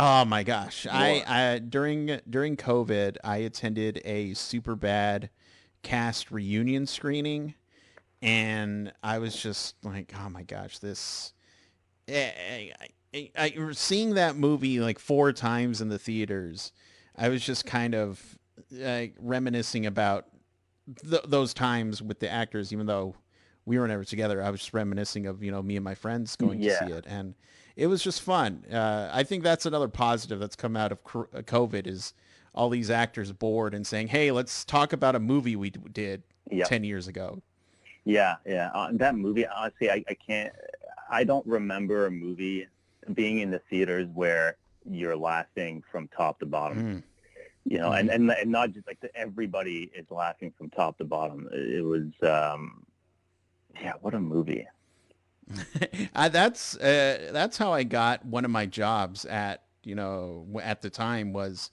Oh my gosh. More. I during COVID, I attended a super bad cast reunion screening, and I was just like, "Oh my gosh, this seeing that movie like four times in the theaters. I was just kind of reminiscing about those times with the actors, even though we were never together. I was just reminiscing of me and my friends going to see Yeah. it, and it was just fun. I think that's another positive that's come out of COVID is all these actors bored and saying, "Hey, let's talk about a movie we did Yep. 10 years ago." Yeah. Yeah. That movie, honestly, I can't. I don't remember a movie being in the theaters where you're laughing from top to bottom. Mm. You know, Mm-hmm. and not just like everybody is laughing from top to bottom. It was, yeah, what a movie. That's how I got one of my jobs at the time was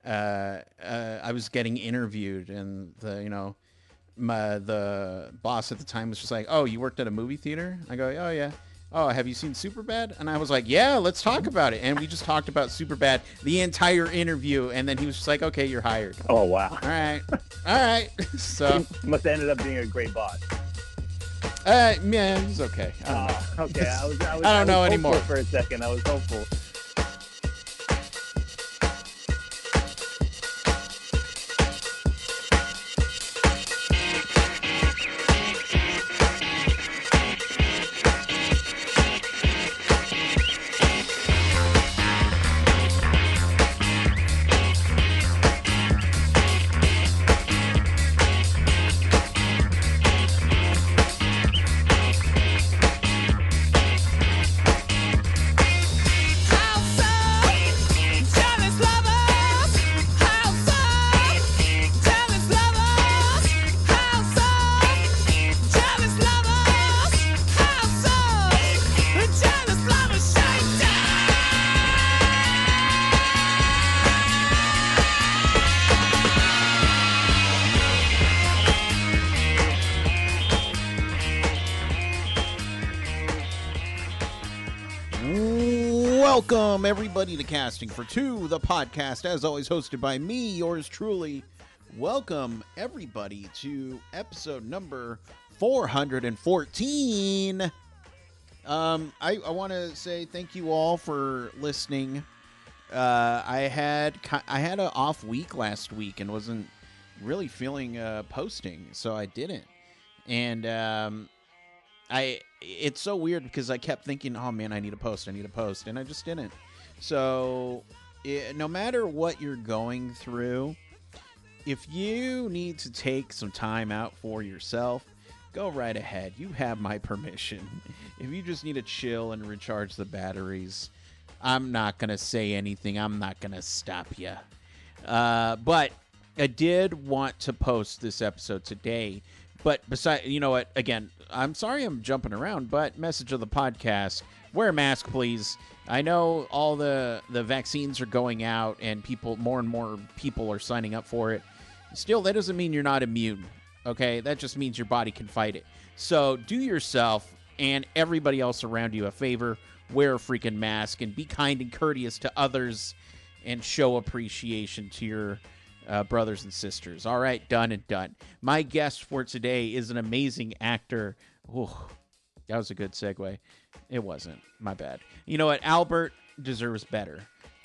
I was getting interviewed, and the boss at the time was just like, "Oh, you worked at a movie theater?" I go, "Oh yeah." "Oh, have you seen Superbad?" And I was like, "Yeah, let's talk about it." And we just talked about Superbad the entire interview, and then he was just like, "Okay, you're hired." Oh wow. All right, all right. So, He must have ended up being a great boss. yeah, he's okay. I don't know. Okay. I I don't was know hopeful anymore. for a second. I was hopeful. Welcome, everybody, to Casting for Two, the podcast, as always, hosted by me, yours truly. Welcome, everybody, to episode number 414. I want to say thank you all for listening. I had an off week last week and wasn't really feeling posting, so I didn't. And it's so weird because I kept thinking, oh man, I need a post, and I just didn't. So, no matter what you're going through, if you need to take some time out for yourself, go right ahead. You have my permission. If you just need to chill and recharge the batteries, I'm not going to say anything. I'm not going to stop you. But I did want to post this episode today. But besides, you know what? Again, I'm sorry I'm jumping around, but message of the podcast: wear a mask, please. I know all the vaccines are going out, and more and more people are signing up for it. Still, that doesn't mean you're not immune. Okay, that just means your body can fight it. So do yourself and everybody else around you a favor: wear a freaking mask and be kind and courteous to others, and show appreciation to your brothers and sisters. All right, done and done. My guest for today is an amazing actor. Ooh, that was a good segue. It wasn't. My bad. You know what? Albert deserves better.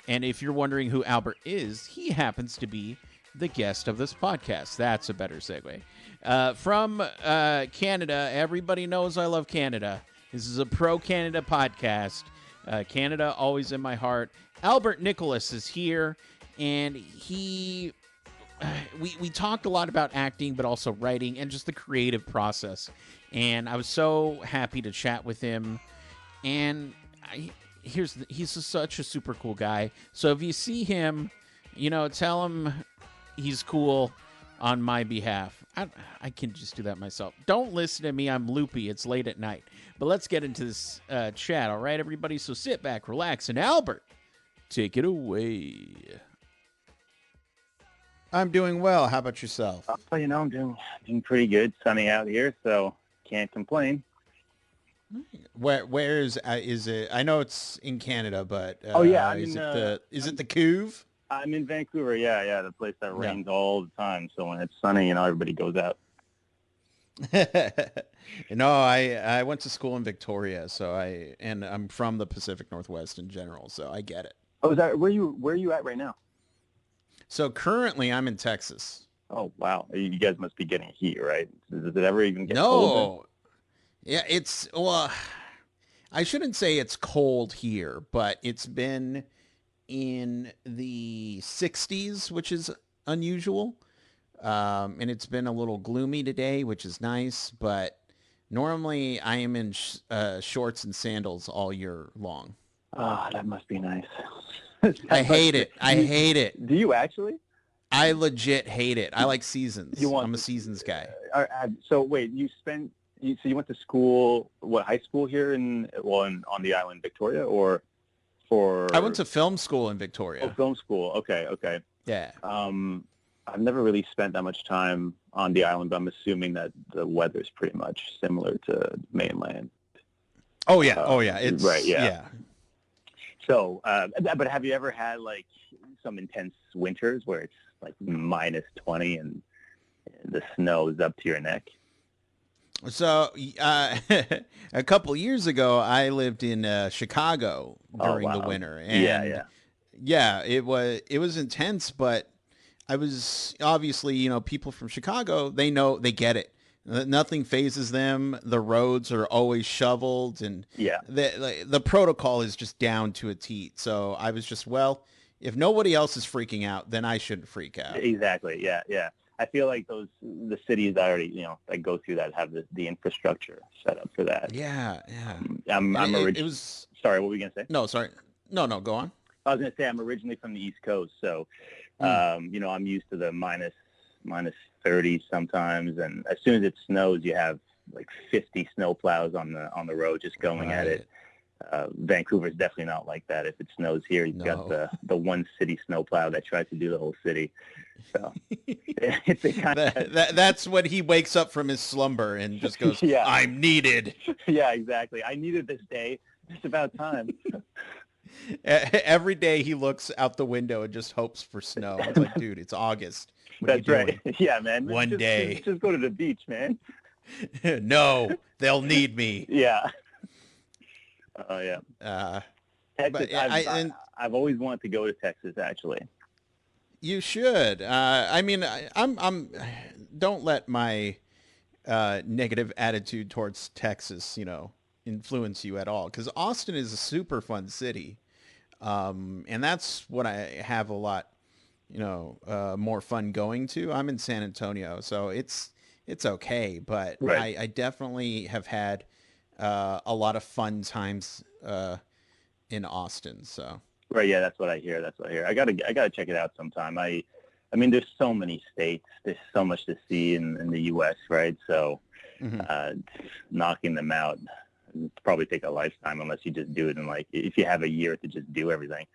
And if you're wondering who Albert is, he happens to be the guest of this podcast. That's a better segue. From Canada, everybody knows I love Canada. This is a pro-Canada podcast. Canada always in my heart. Albert Nicholas is here, and we talked a lot about acting, but also writing and just the creative process. And I was so happy to chat with him. And he's such a super cool guy. So if you see him, tell him he's cool on my behalf. I can just do that myself. Don't listen to me. I'm loopy. It's late at night. But let's get into this chat, all right, everybody? So sit back, relax, and Albert, take it away. I'm doing well. How about yourself? I'm doing pretty good. Sunny out here, so can't complain. Where is it? I know it's in Canada, but Oh yeah, is it the Couve? I'm in Vancouver. Yeah, yeah, the place that Yeah. rains all the time. So when it's sunny, everybody goes out. No, I went to school in Victoria, so I'm from the Pacific Northwest in general, so I get it. Oh, is that where are you at right now? So currently I'm in Texas. Oh wow, you guys must be getting heat, right? Does it ever even get cold there? No. Yeah, I shouldn't say it's cold here, but it's been in the 60s, which is unusual. And it's been a little gloomy today, which is nice, but normally I am in shorts and sandals all year long. Ah, that must be nice. I That must hate be. it. I hate it. Do you actually? I legit hate it. I like You seasons. want I'm a to? seasons guy. So wait, so you went to school, what, high school here on the island, Victoria, or I went for to film school in oh, Victoria. film school? Okay, okay. Yeah. Um, I've never really spent that much time on the island, but I'm assuming that the weather's pretty much similar to mainland. Oh yeah. Oh yeah. Right, It's yeah. yeah. So, but have you ever had like some intense winters where it's like minus 20 and the snow is up to your neck? So a couple years ago, I lived in Chicago Oh, during the wow. winter, Yeah, and yeah. yeah, it was intense, but I was obviously, people from Chicago, they get it. Nothing phases them. The roads are always shoveled, and Yeah, the protocol is just down to a T. So I was just, well, if nobody else is freaking out, then I shouldn't freak out. exactly. Yeah, yeah. I feel like the cities that already, that go through that have the infrastructure set up for that. Yeah, yeah. And I'm it originally, was sorry, what were we going to say? no, sorry, no, go on. I was going to say I'm originally from the East Coast, so Mm, I'm used to the minus 30 sometimes, and as soon as it snows, you have like 50 snow plows on the road just going at right. it. Vancouver's definitely not like that. If it snows here, you've got No. the one city snowplow that tries to do the whole city. So it's a kind of That's when he wakes up from his slumber and just goes, yeah, "I'm needed." yeah, exactly. I needed this day. It's about time. Every day he looks out the window and just hopes for snow. It's like, dude, it's August. What are you That's right. doing? Yeah, man. One Just, day. just just go to the beach, man. No, they'll need me. Yeah. Oh yeah. Uh, Texas. but and I've always wanted to go to Texas. Actually. you should. I mean, I'm. Don't let my negative attitude towards Texas, influence you at all. Because Austin is a super fun city, and that's what I have a lot, more fun going to. I'm in San Antonio, so it's okay, but Right. I definitely have had a lot of fun times in Austin. So Right. Yeah. That's what I hear. That's what I hear. I gotta check it out sometime. I mean, there's so many states. There's so much to see in the U.S. Right. So mhm. knocking them out it'd probably take a lifetime unless you just do it in like if you have a year to just do everything,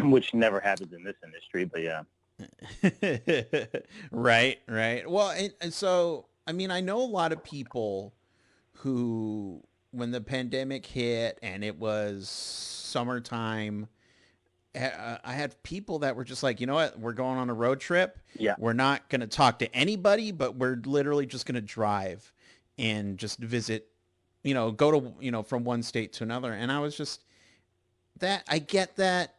which never happens in this industry. But yeah. Right, right. Well, and so I mean, I know a lot of people who, when the pandemic hit and it was summertime, I had people that were just like, you know what, we're going on a road trip. Yeah. We're not going to talk to anybody, but we're literally just going to drive and just visit, go to, from one state to another. And I was just, that I get that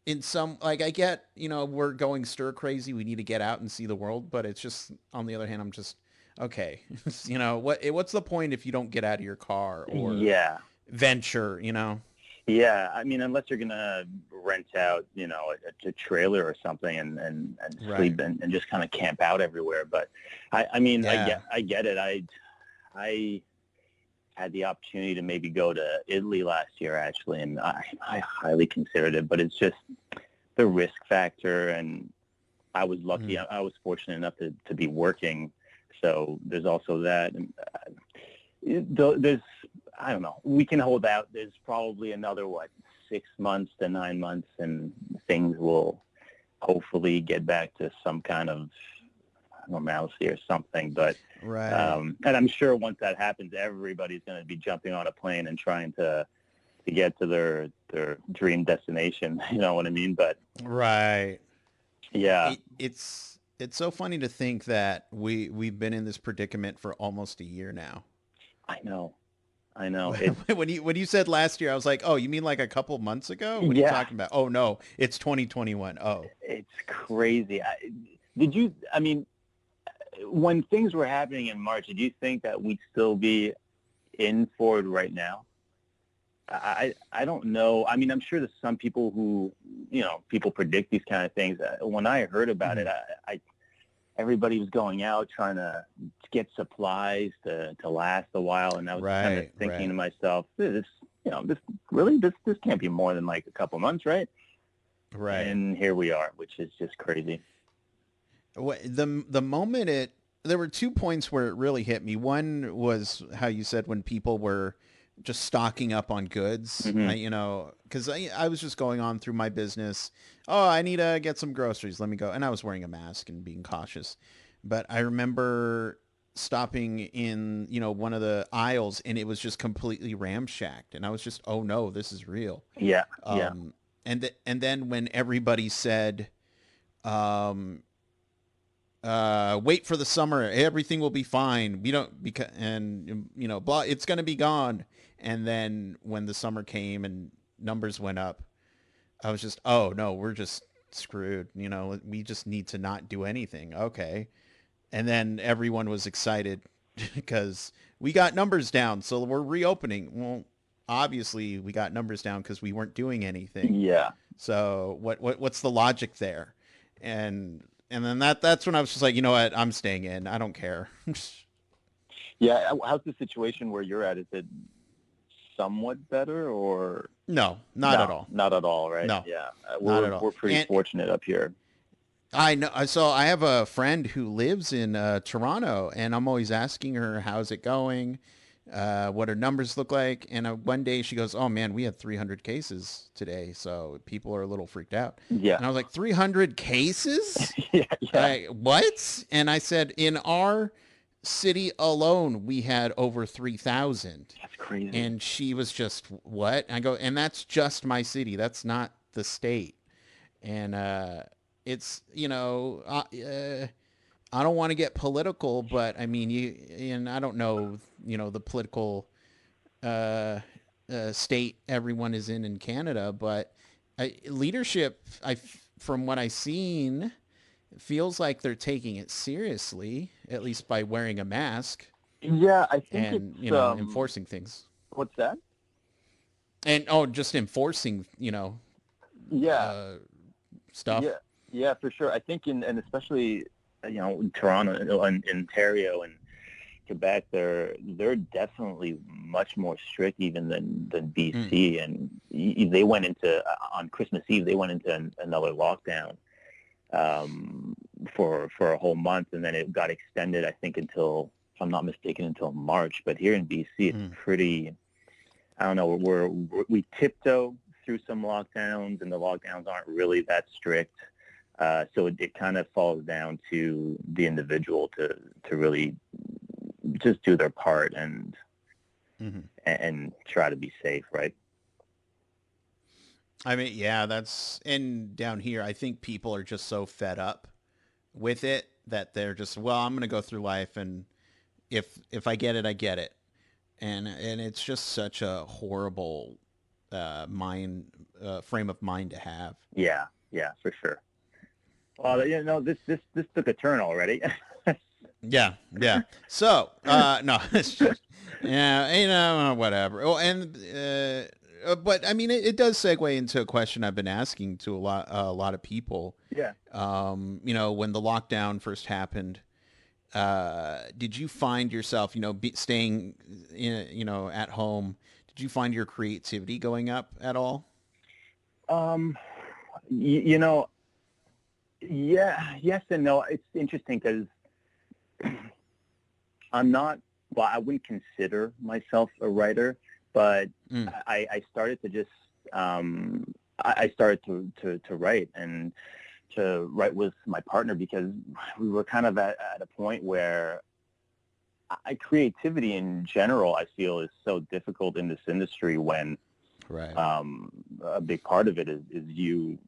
in some, like, I get, we're going stir crazy. We need to get out and see the world, but it's just, on the other hand, I'm just, okay, what's the point if you don't get out of your car or Yeah. venture? Yeah, I mean, unless you're gonna rent out, a trailer or something and Right. sleep and just kind of camp out everywhere. But I mean, Yeah. I get it. I had the opportunity to maybe go to Italy last year actually, and I highly considered it. But it's just the risk factor, and I was lucky. Mm. I was fortunate enough to be working, so there's also that. And there's I don't know. We can hold out. There's probably another 6 months to 9 months, and things will hopefully get back to some kind of normalcy or something. But Right. and I'm sure once that happens, everybody's going to be jumping on a plane and trying to get to their dream destination. You know what I mean? But Right. yeah, It's so funny to think that we've been in this predicament for almost a year now. I know. I know. It's When you said last year, I was like, oh, you mean like a couple months ago? What are you yeah, talking about? Oh no, it's 2021. Oh, it's crazy. Did you? I mean, when things were happening in March, did you think that we'd still be in for it right now? I don't know. I mean, I'm sure there's some people who, people predict these kind of things. When I heard about it, I everybody was going out trying to get supplies to last a while, and I was kind of thinking to myself, this can't be more than like a couple months, right? Right. And here we are, which is just crazy. The moment there were 2 points where it really hit me. One was how you said when people were just stocking up on goods, because I was just going on through my business. Oh, I need to get some groceries. Let me go. And I was wearing a mask and being cautious. But I remember stopping in, one of the aisles, and it was just completely ramshacked. And I was just, oh no, this is real. Yeah, yeah. And then when everybody said, wait for the summer, everything will be fine. We don't, because, and blah, it's going to be gone. And then when the summer came and numbers went up, I was just, oh no, we're just screwed. We just need to not do anything. Okay. And then everyone was excited because we got numbers down. So we're reopening. Well, obviously we got numbers down because we weren't doing anything. Yeah. So what's the logic there? And then that's when I was just like, you know what? I'm staying in. I don't care. Yeah. How's the situation where you're at? Is it somewhat better or? No, not at all. Not at all, right? No, Yeah. not at all. We're pretty fortunate up here. I know. So I have a friend who lives in Toronto, and I'm always asking her, how's it going? What her numbers look like. And one day she goes, oh man, we had 300 cases today. So people are a little freaked out. Yeah. And I was like, 300 cases? Yeah. What? And I said, in our city alone, we had over 3,000. That's crazy. And she was just, what? And I go, and that's just my city. That's not the state. And it's, I don't want to get political, but I mean, and I don't know, the political state everyone is in Canada, but leadership, from what I've seen, feels like they're taking it seriously, at least by wearing a mask. Yeah, I think and it's enforcing things. What's that? And just enforcing, stuff. Yeah, for sure. I think and especially Toronto and Ontario and Quebec, they're definitely much more strict even than BC. And they went into on Christmas Eve. They went into another lockdown for a whole month, and then it got extended, I think, until, if I'm not mistaken, until March. But here in BC, it's pretty. I don't know. We tiptoe through some lockdowns, and the lockdowns aren't really that strict. So it kind of falls down to the individual to really just do their part and try to be safe, right? I mean, yeah, and down here, I think people are just so fed up with it that they're just, well, I'm going to go through life, and if I get it, I get it. And it's just such a horrible frame of mind to have. Yeah, for sure. Well, this took a turn already. Yeah. So, no, it's just, whatever. Oh, and but I mean, it does segue into a question I've been asking to a lot of people. Yeah. When the lockdown first happened, did you find yourself, staying, at home? Did you find your creativity going up at all? Yeah, yes and no. It's interesting because I wouldn't consider myself a writer, but I started to just, I started to write, and write with my partner, because we were kind of at a point where creativity in general, I feel, is so difficult in this industry when Right. A big part of it is you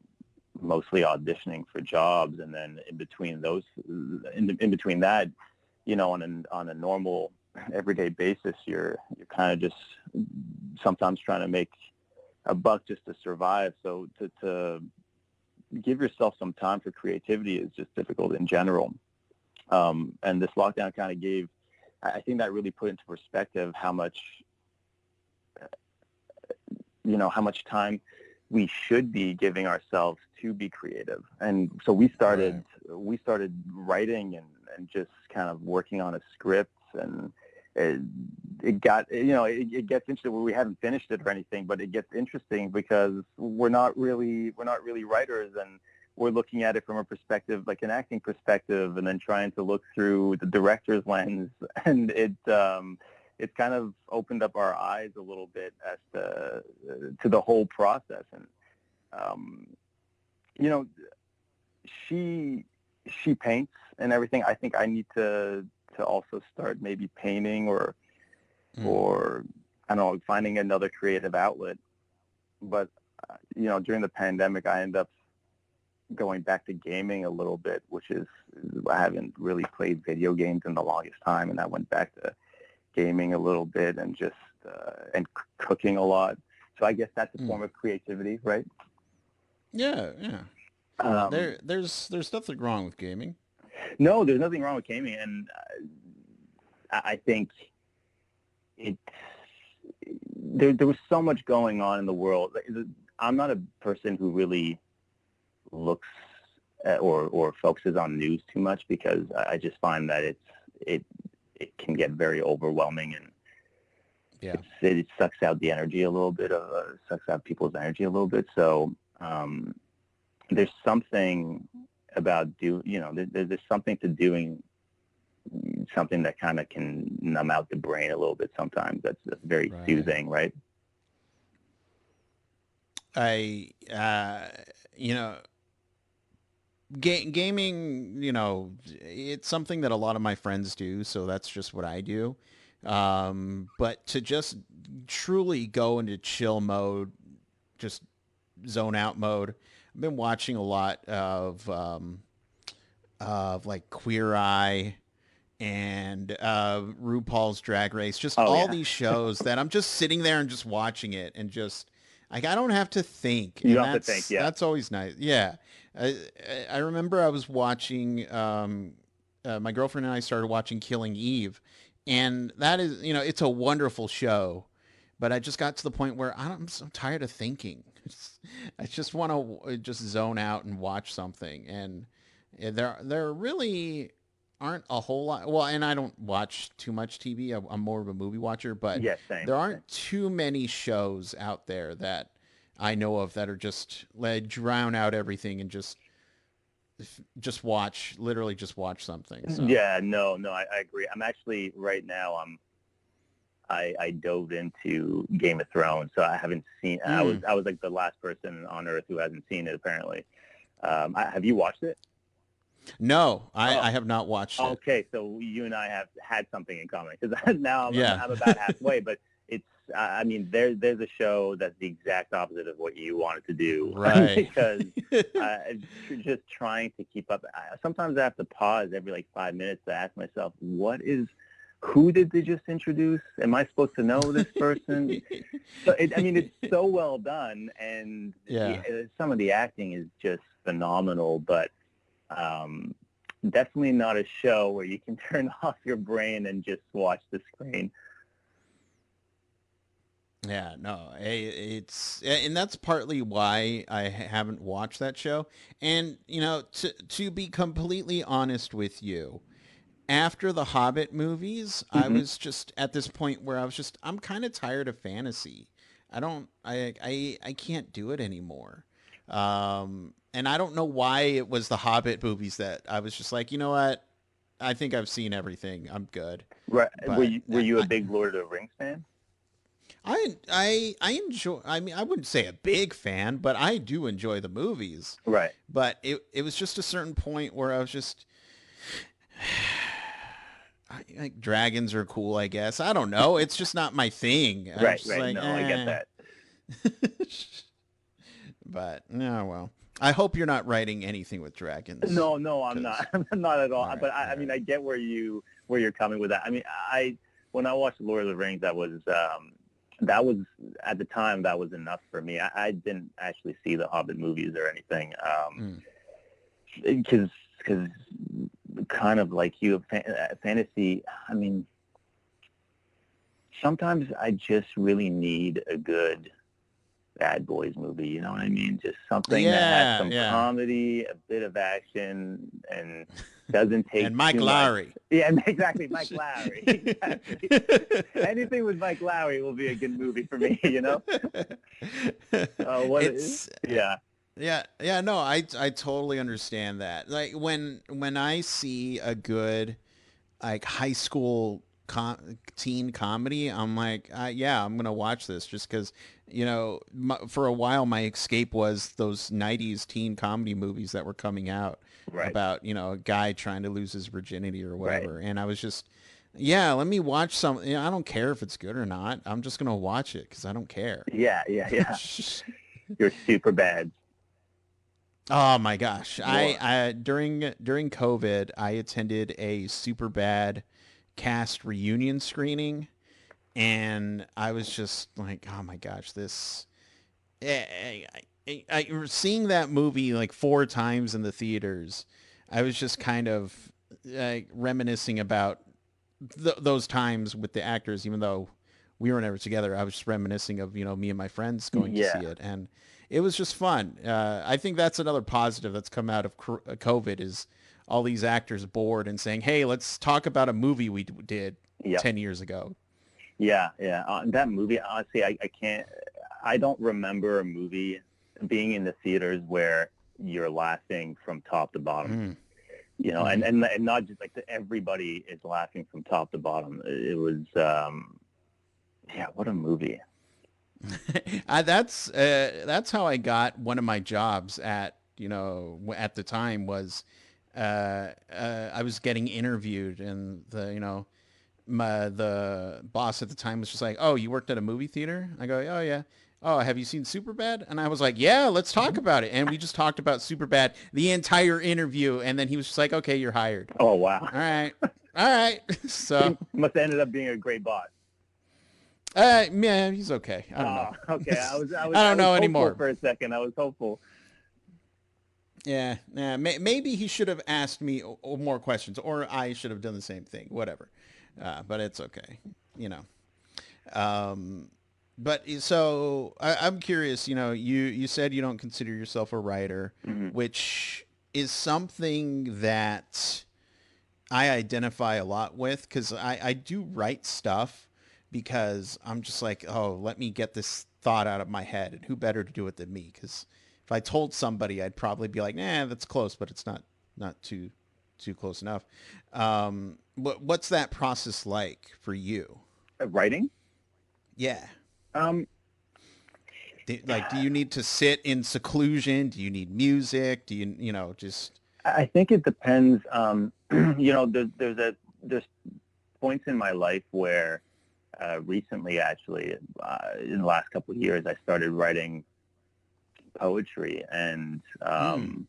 mostly auditioning for jobs, and then in between that, on a normal everyday basis, you're kind of just sometimes trying to make a buck just to survive. So to give yourself some time for creativity is just difficult in general. And this lockdown kind of I think that really put into perspective how much time we should be giving ourselves to be creative. And so we started writing and just kind of working on a script, and it gets interesting where we haven't finished it or anything, but it gets interesting because we're not really writers, and we're looking at it from a perspective, like an acting perspective, and then trying to look through the director's lens, and it's kind of opened up our eyes a little bit as to the whole process. And she paints and everything. I think I need to also start maybe painting or I don't know, finding another creative outlet. But during the pandemic, I ended up going back to gaming a little bit, which is, I haven't really played video games in the longest time, and I went back to gaming a little bit, and just and cooking a lot. So I guess that's a form of creativity, right? Yeah. There's nothing wrong with gaming. No, there's nothing wrong with gaming, and I think there was so much going on in the world. I'm not a person who really looks at or focuses on news too much, because I just find that it can get very overwhelming, and it sucks out the energy a little bit, sucks out people's energy a little bit. So there's something about there's something to doing something that kind of can numb out the brain a little bit sometimes. That's very soothing, right? Gaming, it's something that a lot of my friends do, so that's just what I do. But to just truly go into chill mode, just zone out mode, I've been watching a lot of like Queer Eye and RuPaul's Drag Race, just all these shows that I'm just sitting there and just watching it, and just like, I don't have to think. You don't have to think, yeah. That's always nice. Yeah. I remember I was watching, my girlfriend and I started watching Killing Eve, and that is, it's a wonderful show, but I just got to the point where I'm so tired of thinking. I just want to just zone out and watch something. And there really aren't a whole lot. Well, and I don't watch too much TV. I'm more of a movie watcher, but there aren't too many shows out there that I know of that are just like drown out everything and just watch, literally just watch something. So. Yeah, no, I agree. I'm actually right now. I dove into Game of Thrones, so I haven't seen. I was like the last person on earth who hasn't seen it. Apparently, have you watched it? No, I have not watched it. Okay, so you and I have had something in common, because now I'm about halfway. But it's, I mean, there's a show that's the exact opposite of what you wanted to do, right? Because just trying to keep up. Sometimes I have to pause every like 5 minutes to ask myself, who did they just introduce? Am I supposed to know this person? So it's so well done, and some of the acting is just phenomenal, but definitely not a show where you can turn off your brain and just watch the screen. Yeah, no, and that's partly why I haven't watched that show. And, to be completely honest with you, after the Hobbit movies, I was just at this point where I'm kind of tired of fantasy. I can't do it anymore. And I don't know why it was the Hobbit movies that I was just like, you know what? I think I've seen everything. I'm good. Right. But were you a big Lord of the Rings fan? I enjoy. I mean, I wouldn't say a big fan, but I do enjoy the movies. Right. But it was just a certain point where I was just like dragons are cool, I guess. I don't know. It's just not my thing. I'm Right. just Right. like, No, I get that. But no, well. I hope you're not writing anything with dragons. No, no, I'm not. I'm not at all. All right, But all I mean, right. I get where you're coming with that. I mean, when I watched Lord of the Rings, that was at the time that was enough for me. I didn't actually see the Hobbit movies or anything, Mm. because kind of like you, fantasy. I mean, sometimes I just really need a good Bad Boys movie, you know what I mean? Just something that has Yeah, some yeah. comedy, a bit of action, and doesn't take And Mike too much. Lowry. Yeah, exactly, Mike Lowry. Exactly. Anything with Mike Lowry will be a good movie for me, you know? It's Yeah, yeah, no, I totally understand that. Like when I see a good like high school teen comedy, I'm like, yeah, I'm gonna watch this just because for a while my escape was those '90s teen comedy movies that were coming out right, about a guy trying to lose his virginity or right. whatever, and I was just, yeah, let me watch some. I don't care if it's good or not. I'm just gonna watch it because I don't care. Yeah, yeah, yeah. You're super bad. Oh my gosh. Well, I during COVID, I attended a super bad cast reunion screening and I was just like, "Oh my gosh, this seeing that movie like four times in the theaters. I was just kind of reminiscing about those times with the actors even though we were never together. I was just reminiscing of, me and my friends going to see yeah, it and it was just fun. I think that's another positive that's come out of COVID is all these actors bored and saying, "Hey, let's talk about a movie we did yep, 10 years ago." yeah, yeah. That movie, honestly, I can't. I don't remember a movie being in the theaters where you're laughing from top to bottom. Mm. You know, Hmm. and not just like everybody is laughing from top to bottom. It was, yeah, what a movie. That's how I got one of my jobs at the time was I was getting interviewed and the boss at the time was just like, "Oh, you worked at a movie theater?" I go, "Oh yeah." "Oh, have you seen Superbad?" And I was like, "Yeah, let's talk about it." And we just talked about Superbad the entire interview. And then he was just like, "Okay, you're hired." Oh wow, All right, all right. So, he must have ended up being a great boss. yeah, he's okay. I don't know. Oh, okay. I I don't was know hopeful anymore. for a second. I was hopeful. Yeah, yeah. Maybe he should have asked me more questions, or I should have done the same thing. Whatever. But it's okay. You know. Um, but so I'm curious. You said you don't consider yourself a writer, Hmm. which is something that I identify a lot with because I do write stuff because I'm just like, oh, let me get this thought out of my head, and who better to do it than me? Because if I told somebody, I'd probably be like, nah, that's close, but it's not too close enough. What's that process like for you? Writing. Yeah. Um, Do you need to sit in seclusion? Do you need music? Do just I think it depends. There's points in my life where recently, actually, in the last couple of years, I started writing poetry, and mm,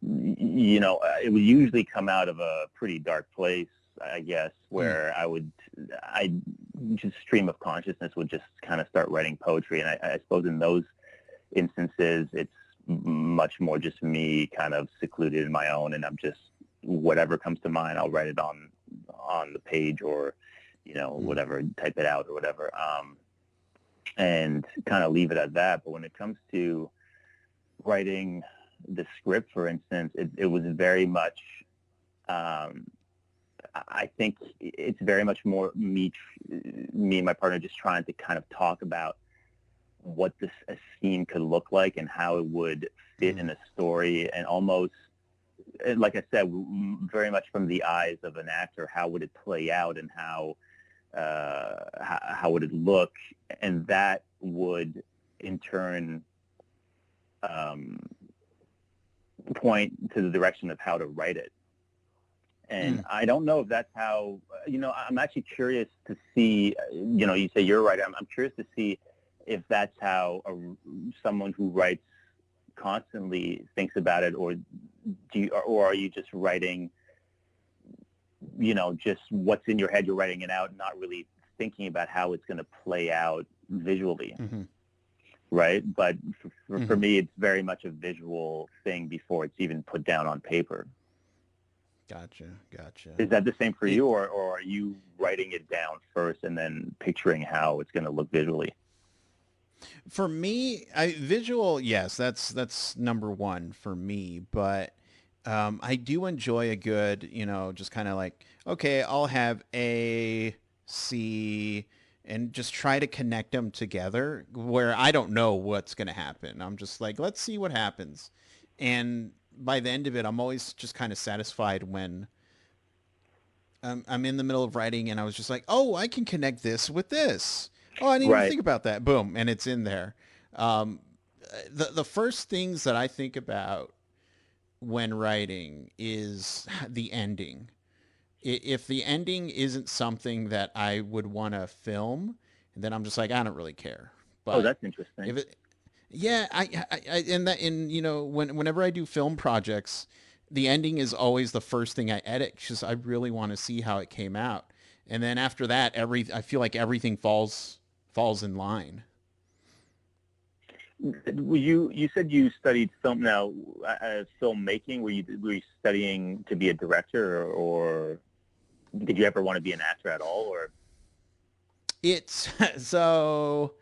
it would usually come out of a pretty dark place, I guess, mm, where I just stream of consciousness would just kind of start writing poetry, and I suppose in those instances, it's much more just me kind of secluded in my own, and I'm just whatever comes to mind, I'll write it on the page or mm, whatever, type it out or whatever, and kind of leave it at that. But when it comes to writing the script, for instance, it was very much. Um, I think it's very much more me and my partner just trying to kind of talk about what a scene could look like and how it would fit mm, in a story, and almost, like I said, very much from the eyes of an actor, how would it play out and how how would it look, and that would in turn um, point to the direction of how to write it. And I don't know if that's how, I'm actually curious to see, you say you're right. I'm curious to see if that's how someone who writes constantly thinks about it, or or are you just writing, just what's in your head, you're writing it out, and not really thinking about how it's going to play out visually. Mm-hmm. Right. But for me, it's very much a visual thing before it's even put down on paper. Gotcha. Is that the same for you, or are you writing it down first and then picturing how it's going to look visually? For me, visual, yes, that's number one for me. But I do enjoy a good, just kind of like, okay, I'll have A, C, and just try to connect them together where I don't know what's going to happen. I'm just like, let's see what happens. And by the end of it, I'm always just kind of satisfied when I'm in the middle of writing and I was just like, oh, I can connect this with this. Oh, I didn't even Right. think about that. Boom, and it's in there. Um, the first things that I think about when writing is the ending. If the ending isn't something that I would want to film, then I'm just like, I don't really care. Oh, But that's interesting. if it, yeah, and whenever I do film projects, the ending is always the first thing I edit because I really want to see how it came out, and then after that, I feel like everything falls in line. You said you studied film. Now, filmmaking. Were you studying to be a director, or did you ever want to be an actor at all? Or It's so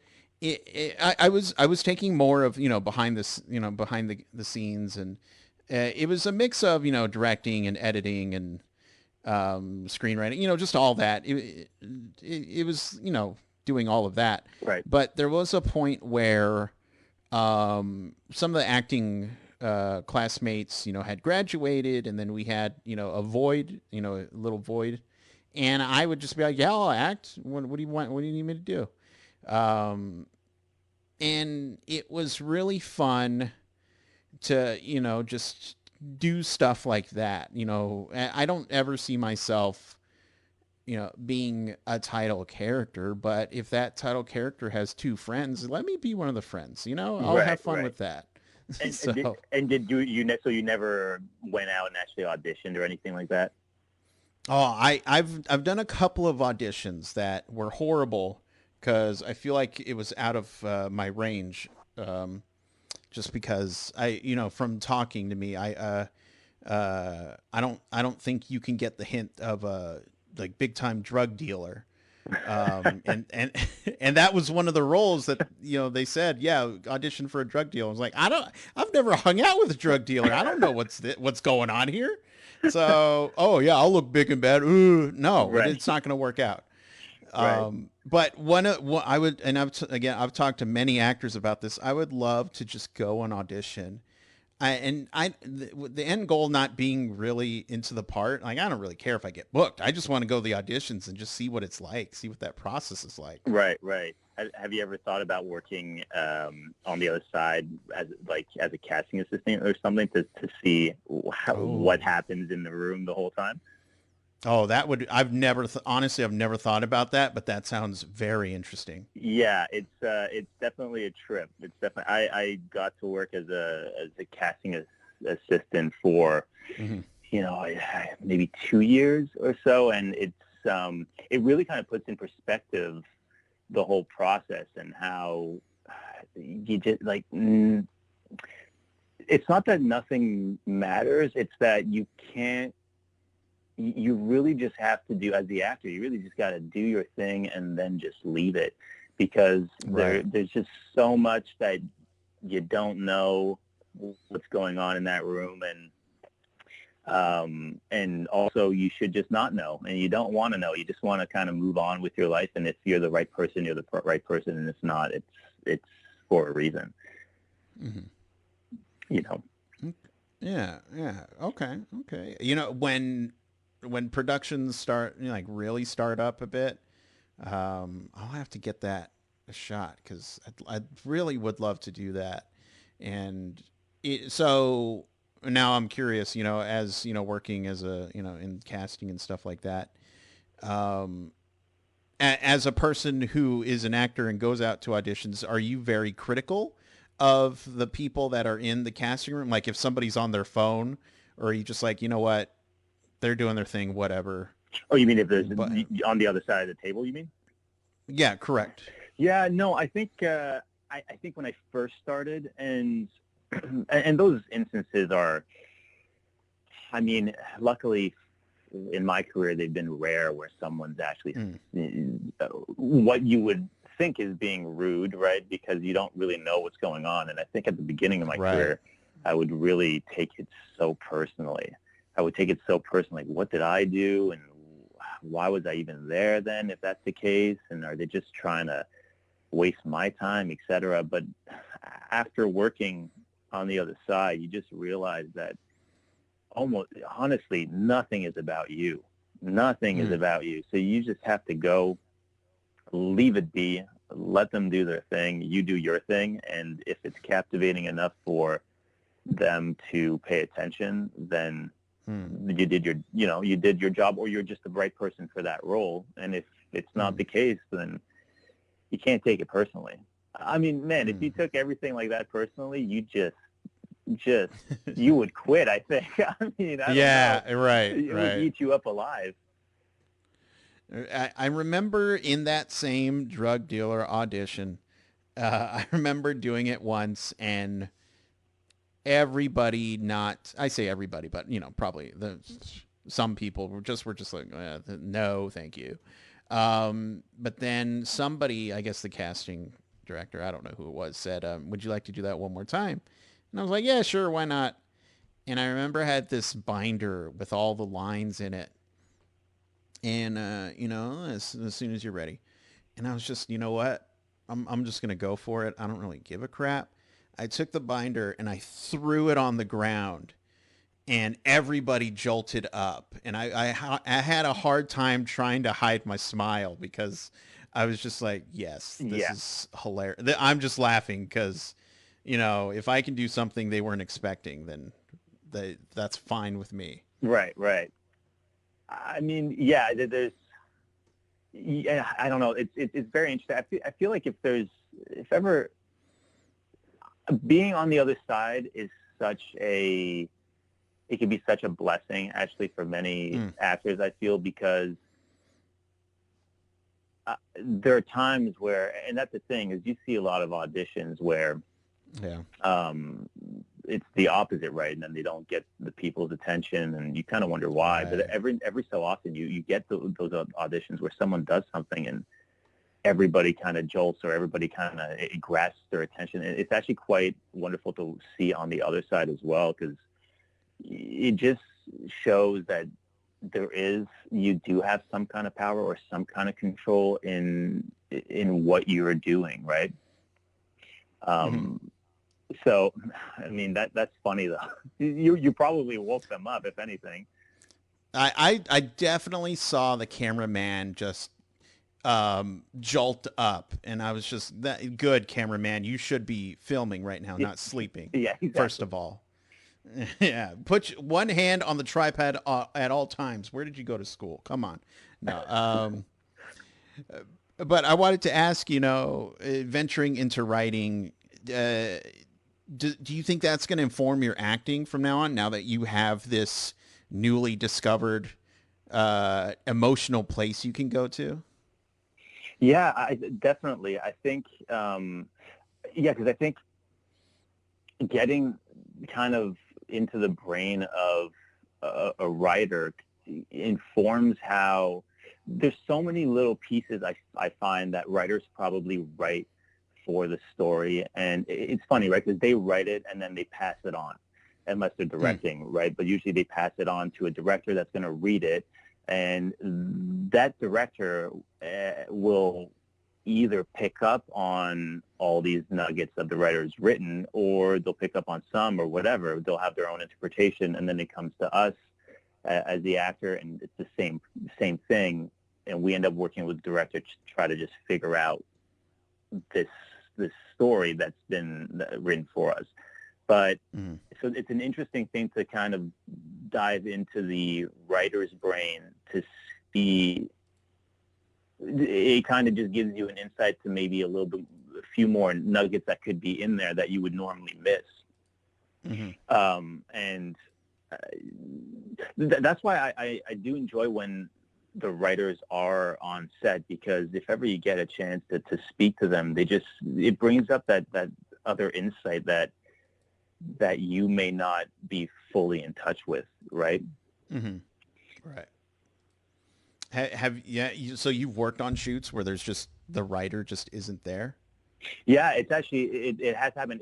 I was taking more of behind this behind the scenes, and it was a mix of directing and editing and screenwriting, just all that. It was doing all of that, right, but there was a point where some of the acting classmates had graduated, and then we had a void, a little void, and I would just be like, yeah, I'll act. What do you want? What do you need me to do? Um, and it was really fun to just do stuff like that. I don't ever see myself being a title character, but if that title character has two friends, let me be one of the friends. I'll have fun right. with that. And So, did so you never went out and actually auditioned or anything like that? oh, I've done a couple of auditions that were horrible because I feel like it was out of my range. Just because from talking to me, I don't think you can get the hint of a like big time drug dealer. And and that was one of the roles that they said, yeah, audition for a drug dealer. I was like, I've never hung out with a drug dealer. I don't know what's going on here. So, oh yeah, I'll look big and bad. Ooh, no, Right, it's not going to work out. right. But I would, and again, I've talked to many actors about this. I would love to just go and audition. The end goal not being really into the part. Like, I don't really care if I get booked. I just want to go to the auditions and just see what it's like, see what that process is like. Right, right. Have you ever thought about working on the other side as a casting assistant or something to see what Oh, happens in the room the whole time? oh, honestly, I've never thought about that, but that sounds very interesting. Yeah, it's definitely a trip. It's definitely I got to work as a casting assistant for Hmm. maybe 2 years or so, and it really kind of puts in perspective the whole process and how you just like it's not that nothing matters, it's that you really just have to do, as the actor, you really just got to do your thing and then just leave it, because Right. there's just so much that you don't know what's going on in that room, and also you should just not know, and you don't want to know. You just want to kind of move on with your life, and if you're the right person, you're the right person, and if not, it's for a reason, Hmm. you know. Yeah. Yeah. Okay. Okay. When productions start, like really start up a bit, I'll have to get that a shot because I really would love to do that. And so now I'm curious, as working as a in casting and stuff like that. Um, as a person who is an actor and goes out to auditions, are you very critical of the people that are in the casting room? Like if somebody's on their phone, or are you just like, you know what, they're doing their thing, whatever. Oh, you mean if there's But on the other side of the table? You mean? yeah, correct. Yeah, no, I think I think when I first started, and those instances are, I mean, luckily in my career they've been rare where someone's actually what you would think is being rude, right? Because you don't really know what's going on. And I think at the beginning of my career, I would really take it so personally. I would take it so personally. What did I do? And why was I even there then, if that's the case? And are they just trying to waste my time, et cetera? But after working on the other side, you just realize that almost, honestly, nothing is about you. Nothing is about you. So you just have to go, leave it be, let them do their thing, you do your thing, and if it's captivating enough for them to pay attention, then you did your job, or you're just the right person for that role. And if it's not the case, then you can't take it personally. I mean, man, if you took everything like that personally, you just you would quit, I think. I mean, I don't know. Right. It would eat you up alive. I remember in that same drug dealer audition, I remember doing it once, and everybody, not, I say everybody, but probably some people were just like, no, thank you. But then somebody, I guess the casting director, I don't know who it was, said, would you like to do that one more time? And I was like, yeah, sure, why not? And I remember I had this binder with all the lines in it. And, as soon as you're ready. And I was just, you know what? I'm just going to go for it. I don't really give a crap. I took the binder and I threw it on the ground, and everybody jolted up. And I had a hard time trying to hide my smile because I was just like, yes, this is hilarious. I'm just laughing because, if I can do something they weren't expecting, then that's fine with me. Right. I mean, yeah, there's, yeah, I don't know. It's very interesting. I feel like if ever being on the other side is it can be such a blessing actually for many actors, I feel, because there are times where, and that's the thing, is you see a lot of auditions where it's the opposite, right? And then they don't get the people's attention, and you kind of wonder why. Right. But every so often you get those auditions where someone does something and everybody kind of jolts, or everybody kind of grasps their attention. And it's actually quite wonderful to see on the other side as well, because it just shows that you do have some kind of power or some kind of control in what you're doing, right? So, I mean, that's funny though. You probably woke them up, if anything. I definitely saw the cameraman just jolt up, and I was just, that good cameraman. You should be filming right now, not sleeping. Yeah, exactly. First of all, yeah, put one hand on the tripod at all times. Where did you go to school? Come on, no. But I wanted to ask, venturing into writing. Do you think that's going to inform your acting from now on, now that you have this newly discovered emotional place you can go to? Yeah, definitely. I think, because I think getting kind of into the brain of a writer informs how there's so many little pieces I find that writers probably write for the story. And it's funny, right? Because they write it and then they pass it on, unless they're directing, right? But usually they pass it on to a director that's going to read it. And that director will either pick up on all these nuggets of the writer's written, or they'll pick up on some, or whatever. They'll have their own interpretation, and then it comes to us as the actor, and it's the same thing. we end up working with the director to try to just figure out this story that's been written for us. But so it's an interesting thing to kind of dive into the writer's brain to see. It kind of just gives you an insight to maybe a few more nuggets that could be in there that you would normally miss. And that's why I do enjoy when the writers are on set, because if ever you get a chance to speak to them, it brings up that other insight that you may not be fully in touch with, right? Right. So you've worked on shoots where there's just the writer just isn't there? Yeah, it's actually it has happened.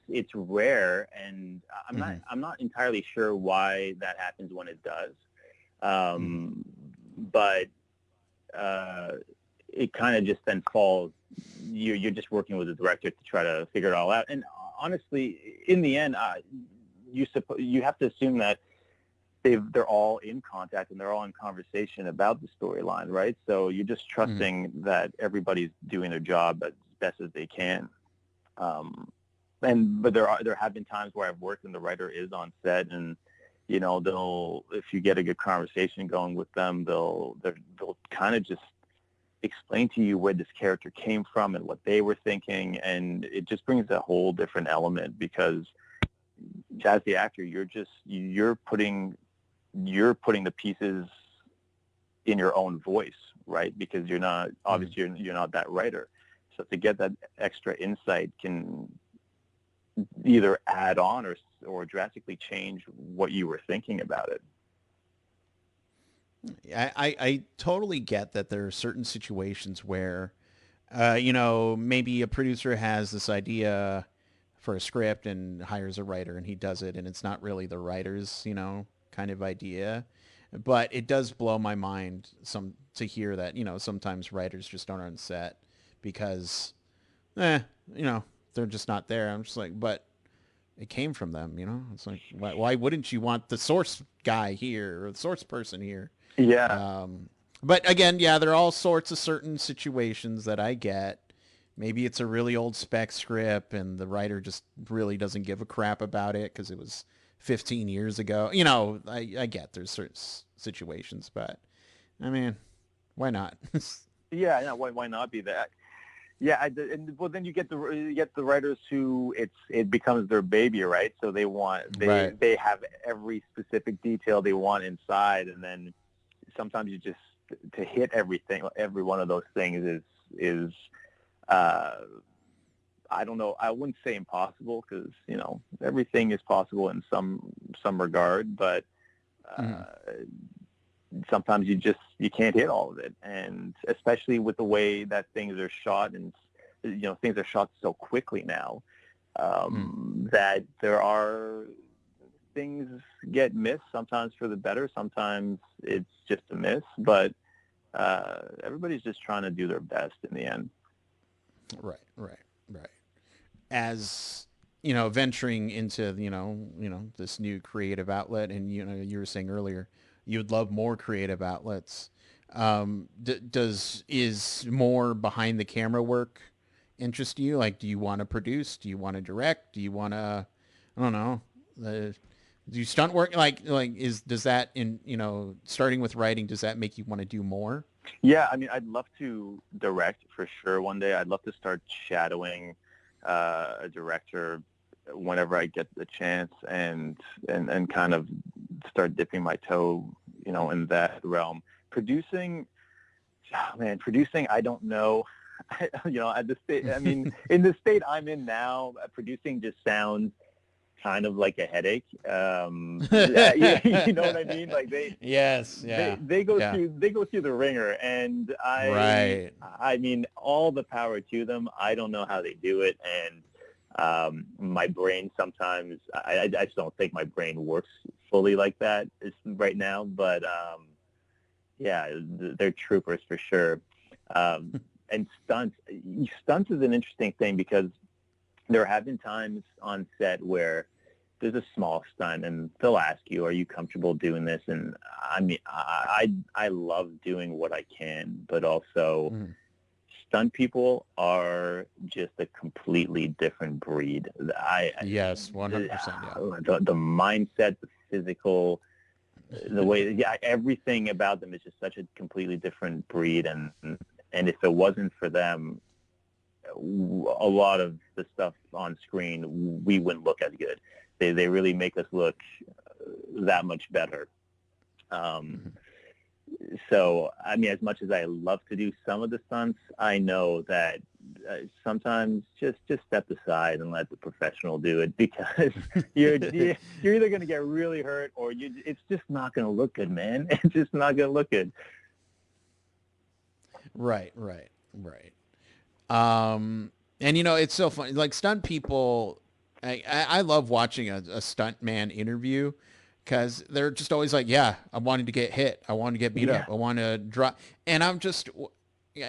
It's rare, and I'm not entirely sure why that happens when it does. But it kind of just then falls. You're just working with the director to try to figure it all out. And honestly, in the end, you have to assume that they're all in contact and they're all in conversation about the storyline, right? So you're just trusting that everybody's doing their job as best as they can. But there have been times where I've worked and the writer is on set, and if you get a good conversation going with them, they'll kind of just explain to you where this character came from and what they were thinking, and it just brings a whole different element, because as the actor, you're putting the pieces in your own voice, right? Because you're not you're not that writer. So to get that extra insight can either add on or drastically change what you were thinking about it. I totally get that there are certain situations where, maybe a producer has this idea for a script and hires a writer and he does it, and it's not really the writer's, kind of idea. But it does blow my mind to hear that, sometimes writers just aren't on set because, they're just not there. I'm just like, but it came from them, It's like, why wouldn't you want the source guy here or the source person here? Yeah. But again, there are all sorts of certain situations that I get. Maybe it's a really old spec script and the writer just really doesn't give a crap about it because it was 15 years ago. I get there's certain situations, but I mean, why not? Yeah, why not be that? Yeah, well, then you get the writers who it becomes their baby, right? So they have every specific detail they want inside, and then sometimes you just to hit every one of those things is I don't know. I wouldn't say impossible because everything is possible in some regard, but sometimes you can't hit all of it, and especially with the way that things are shot, and things are shot so quickly now that there are things get missed, sometimes for the better, sometimes it's just a miss, but everybody's just trying to do their best in the end. Right. As venturing into this new creative outlet, and you were saying earlier you'd love more creative outlets. Is more behind the camera work interest you? Like, do you want to produce? Do you want to direct? Do you want to, I don't know, do you stunt work? Does that starting with writing, does that make you want to do more? Yeah, I mean, I'd love to direct for sure one day. I'd love to start shadowing a director whenever I get the chance, and kind of start dipping my toe, in that realm. Producing, I don't know. At the state, I mean, in the state I'm in now, producing just sounds kind of like a headache. You know what I mean? Like they go through the ringer, and I mean, all the power to them. I don't know how they do it, and my brain sometimes I just don't think my brain works fully like that right now. But they're troopers for sure. And stunts is an interesting thing because there have been times on set where there's a small stunt, and they'll ask you, "Are you comfortable doing this?" And I mean, I love doing what I can, but also stunt people are just a completely different breed. Yes, 100%. Yeah. The mindset, the physical, the way, everything about them is just such a completely different breed, and if it wasn't for them, a lot of the stuff on screen, we wouldn't look as good. They really make us look that much better. So, I mean, as much as I love to do some of the stunts, I know that sometimes just step aside and let the professional do it, because you're either going to get really hurt, or it's just not going to look good, man. It's just not going to look good. Right. And it's so funny. Like, stunt people, I love watching a stunt man interview, because they're just always like, yeah, I wanted to get hit. I wanted to get beat up. I want to drop. And I'm just,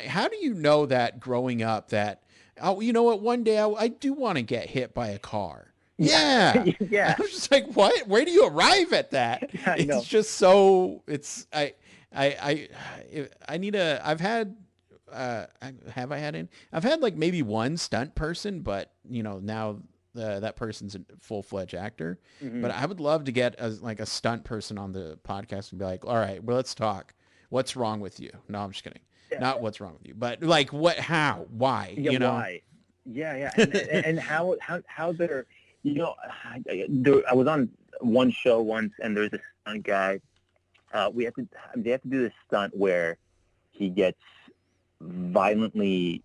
how do you know that growing up that, oh, you know what, one day I do want to get hit by a car? Yeah. Yeah. I'm just like, what? Where do you arrive at that? It's just so, I need a, I've had, I've had like maybe one stunt person, but now that person's a full-fledged actor. But I would love to get a stunt person on the podcast and be like, all right, well, let's talk. What's wrong with you? No, I'm just kidding. Not what's wrong with you, but like how, why, why? Yeah. And how they're, I was on one show once, and there's a stunt guy. They have to do this stunt where he gets violently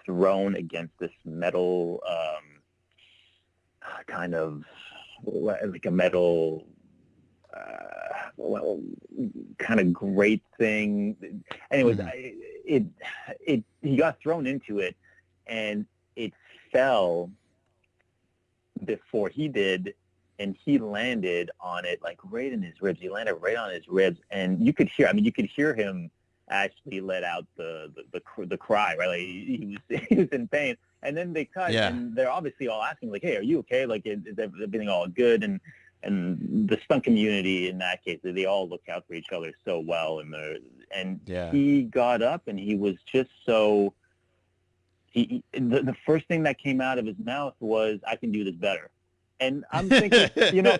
thrown against this metal, kind of like a metal, kind of grate thing. Anyways, he got thrown into it, and it fell before he did, and he landed on it like right in his ribs. He landed right on his ribs, and you could hear him actually let out the cry, right? Like he was in pain. And then they cut, and they're obviously all asking, like, "Hey, are you okay? Like, is everything all good?" And the stunt community in that case, they all look out for each other so well. And he got up, and he was just so. The first thing that came out of his mouth was, "I can do this better." And I'm thinking,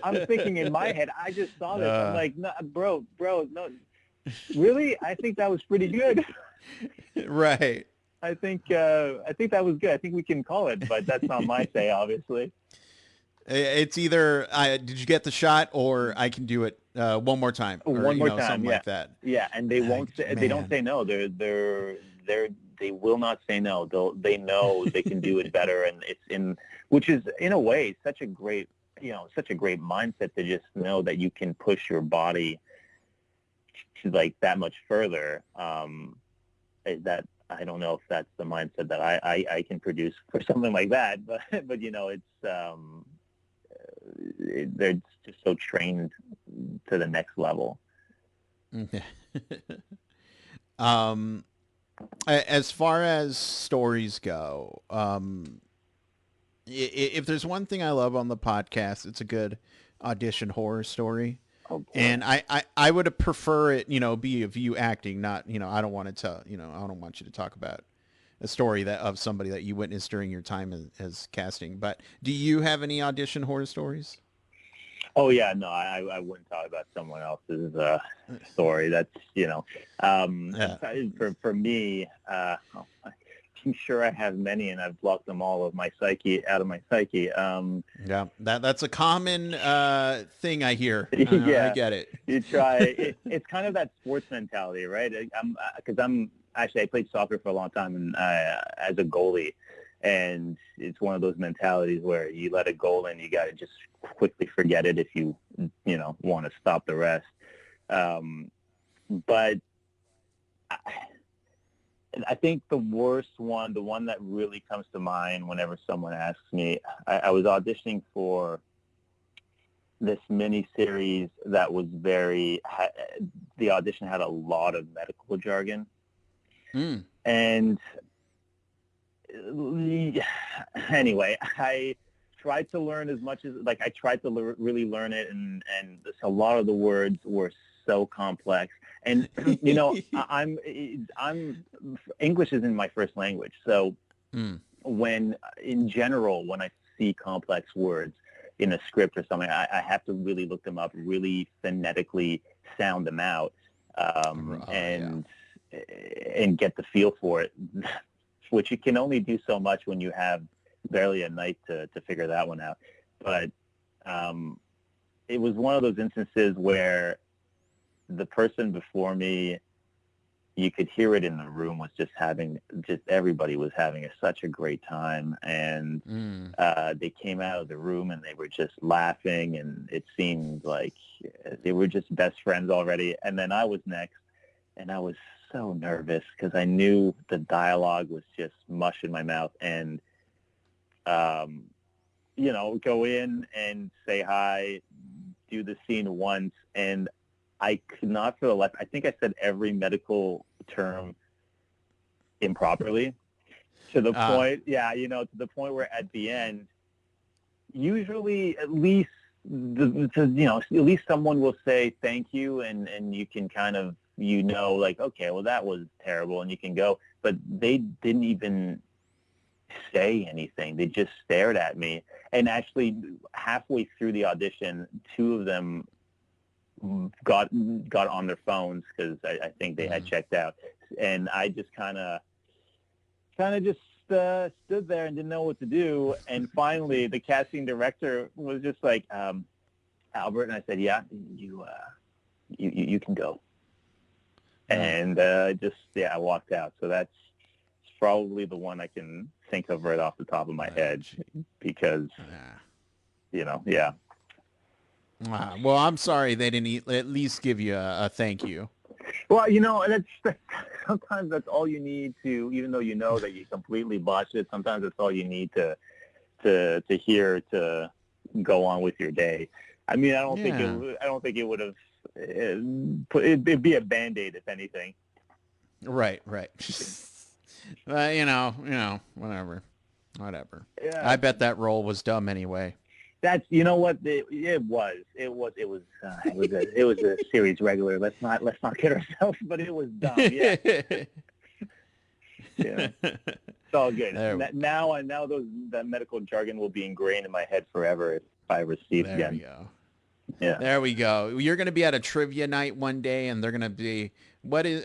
I'm thinking in my head, I just saw this. I'm like, no, bro, no, really? I think that was pretty good. Right. I think that was good. I think we can call it, but that's not my say, obviously. It's either did you get the shot, or I can do it one more time, or one more time, something like that. Yeah, and they won't. They don't say no. They will not say no. They know they can do it better, and which is in a way such a great mindset to just know that you can push your body to like that much further. That I don't know if that's the mindset that I can produce for something like that, but it's they're just so trained to the next level. As far as stories go, if there's one thing I love on the podcast, it's a good audition horror story. Oh, and I would prefer it, be of you acting, not, I don't want to tell, I don't want you to talk about a story of somebody that you witnessed during your time as casting. But do you have any audition horror stories? Oh yeah, no, I wouldn't talk about someone else's story. That's for me. I'm sure I have many, and I've blocked them all out of my psyche. Yeah, that's a common thing I hear. Yeah, I get it. You try. It's kind of that sports mentality, right? I played soccer for a long time, and as a goalie, and it's one of those mentalities where you let a goal in, you got to just quickly forget it if you want to stop the rest. But I think the worst one, the one that really comes to mind whenever someone asks me, I was auditioning for this mini-series that was the audition had a lot of medical jargon. And anyway, tried to learn as much as, like, I tried to really learn it, and a lot of the words were so complex. And you know, I'm English isn't my first language, so when in general when I see complex words in a script or something, I have to really look them up, really phonetically sound them out, and get the feel for it, which you can only do so much when you have barely a night to figure that one out. But it was one of those instances where the person before me, you could hear it in the room, was just everybody was having such a great time. And they came out of the room and they were just laughing, and it seemed like they were just best friends already. And then I was next, and I was so nervous because I knew the dialogue was just mush in my mouth. And, you know, go in and say hi, do the scene once, and I could not for the life. I think I said every medical term improperly, to the point, to the point where at the end, usually at least at least someone will say thank you, and you can kind of, like, okay, well, that was terrible, and you can go. But they didn't even say anything. They just stared at me. And actually, halfway through the audition, two of them got on their phones because I think they had checked out, and I just kind of just stood there and didn't know what to do. And finally, the casting director was just like, Albert, and I said, yeah, you can go. And I walked out. So that's probably the one I can think of right off the top of my head, because well, I'm sorry they didn't at least give you a thank you. Well, that's sometimes that's all you need to, even though you know that you completely botched it. Sometimes that's all you need to hear to go on with your day. I mean, I don't think it would have. It'd be a Band-Aid if anything. Right. Whatever. Yeah. I bet that role was dumb anyway. That's, what, it was a series regular. Let's not kid ourselves, but it was dumb. Yeah. Yeah. It's all good. Now that medical jargon will be ingrained in my head forever if I receive it again. There we go. Yeah. There we go. You're going to be at a trivia night one day, and they're going to be, what is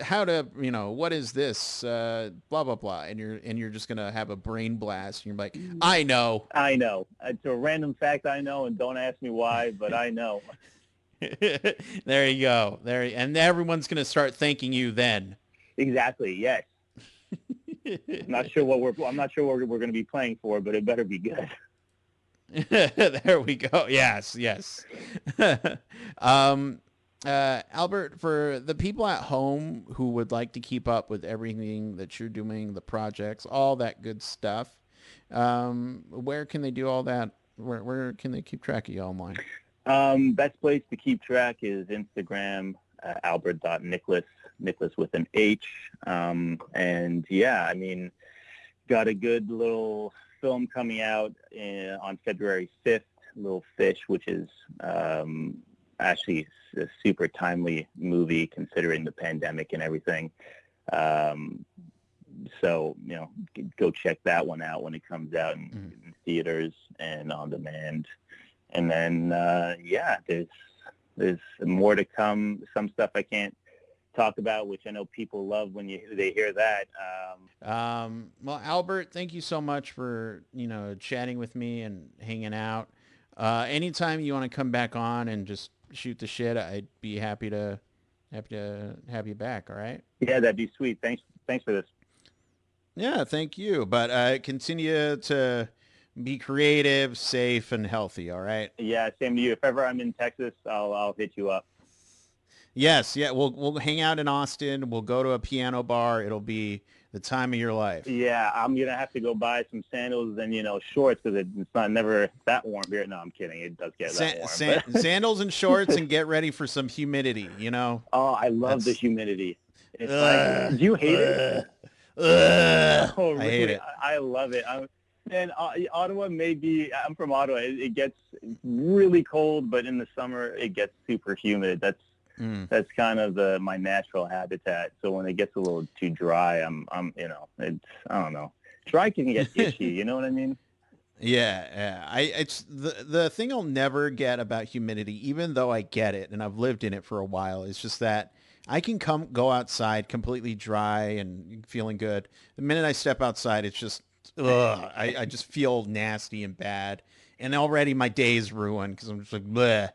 this, blah, blah, blah. And you're just going to have a brain blast. And you're like, I know. It's a random fact I know, and don't ask me why, but I know. There you go. And everyone's going to start thanking you then. Exactly. Yes. I'm not sure what we're going to be playing for, but it better be good. There we go. Yes. Albert, for the people at home who would like to keep up with everything that you're doing, the projects, all that good stuff, where can they do all that? Where can they keep track of you online? Best place to keep track is Instagram, albert.nicholas, Nicholas with an H. And yeah, I mean, got a good little film coming out on February 5th, Little Fish, which is actually a super timely movie considering the pandemic and everything. So, go check that one out when it comes out in theaters and on demand. And then, there's more to come. Some stuff I can't talk about, which I know people love when they hear that. Well, Albert, thank you so much for, chatting with me and hanging out. Anytime you want to come back on and just shoot the shit, I'd be happy to have you back. All right. Yeah, that'd be sweet. Thanks for this. Yeah, thank you. But continue to be creative, safe, and healthy. All right. Yeah, same to you. If ever I'm in Texas, I'll hit you up. Yes, yeah, we'll hang out in Austin. We'll go to a piano bar. It'll be the time of your life. Yeah, I'm gonna have to go buy some sandals and shorts because it's never that warm here. No, I'm kidding. It does get that warm. Sandals and shorts, and get ready for some humidity. Oh, I love the humidity. It's do you hate it? Oh, really? I hate it. I love it. And Ottawa may be, I'm from Ottawa. It gets really cold, but in the summer it gets super humid. That's kind of my natural habitat. So when it gets a little too dry, I don't know. Dry can get itchy. You know what I mean? Yeah. It's the thing I'll never get about humidity, even though I get it and I've lived in it for a while, is just that I can go outside completely dry and feeling good. The minute I step outside, it's just, ugh, I just feel nasty and bad. And already my day is ruined because I'm just like, bleh,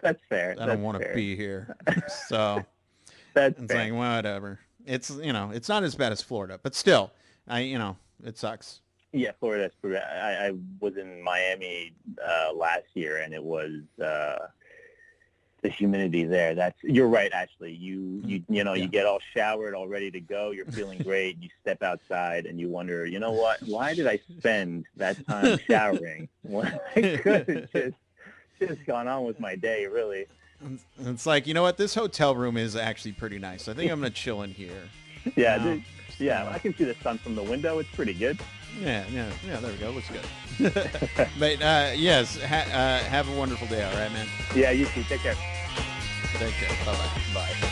That's fair. I don't want to be here. So That's it's fair. like, whatever. It's, it's not as bad as Florida, but still, it sucks. Yeah, Florida's pretty. I was in Miami last year, and it was the humidity there. You're right. Actually, you get all showered, all ready to go. You're feeling great. You step outside, and you wonder, you know what? Why did I spend that time showering when I could have just gone on with my day? Really. It's like, you know what? This hotel room is actually pretty nice. I think I'm gonna chill in here. Yeah, yeah. I can see the sun from the window. It's pretty good. Yeah. There we go. Looks good. But yes, have a wonderful day. All right, man. Yeah, you too. Take care. Take care. Bye-bye. Bye.